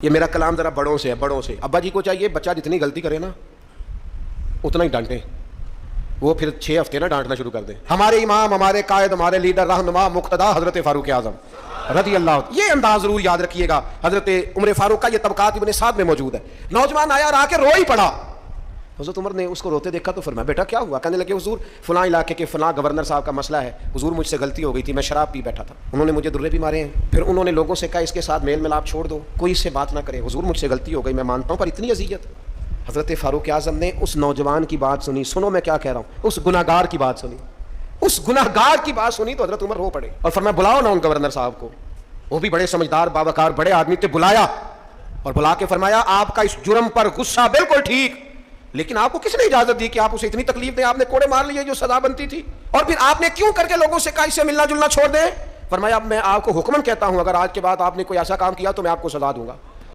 یہ میرا کلام ذرا بڑوں سے ہے، بڑوں سے۔ ابا جی کو چاہیے بچہ جتنی غلطی کرے نا اتنا ہی ڈانٹیں، وہ پھر 6 ہفتے نا ڈانٹنا شروع کر دیں۔ ہمارے امام، ہمارے قائد، ہمارے لیڈر، رہنما، مقتدا حضرت فاروق اعظم رضی اللہ عنہ، یہ انداز ضرور یاد رکھیے گا۔ حضرت عمر فاروق کا یہ طبقات ابن سعد میں موجود ہے۔ نوجوان آیا اور آ کے رو ہی پڑا۔ حضرت عمر نے اس کو روتے دیکھا تو فرمایا بیٹا کیا ہوا؟ کہنے لگے حضور فلاں علاقے کے فلاں گورنر صاحب کا مسئلہ ہے، حضور مجھ سے غلطی ہو گئی تھی، میں شراب پی بیٹھا تھا، انہوں نے مجھے درے بھی مارے ہیں، پھر انہوں نے لوگوں سے کہا اس کے ساتھ میل ملاپ چھوڑ دو، کوئی اس سے بات نہ کرے، حضور مجھ سے غلطی ہو گئی، میں مانتا ہوں، پر اتنی اذیت۔ حضرت فاروق اعظم نے اس نوجوان کی بات سنی، سنو میں کیا کہہ رہا ہوں، اس گناہگار کی بات سنی، اس گناہگار کی بات سنی تو حضرت عمر رو پڑے اور فرمایا بلاؤ نا ان گورنر صاحب کو۔ وہ بھی بڑے سمجھدار باوقار بڑے آدمی تھے، بلایا اور بلا کے فرمایا آپ کا اس جرم پر غصہ بالکل ٹھیک، لیکن آپ کو کس نے اجازت دی کہ آپ اسے اتنی تکلیف دیں؟ آپ نے کوڑے مار لیے جو سزا بنتی تھی، اور پھر آپ نے کیوں کر کے لوگوں سے کہا اس سے ملنا جلنا چھوڑ دیں؟ فرمایا اب میں آپ کو حکمن کہتا ہوں اگر آج کے بعد آپ نے کوئی ایسا کام کیا تو میں آپ کو سزا دوں گا۔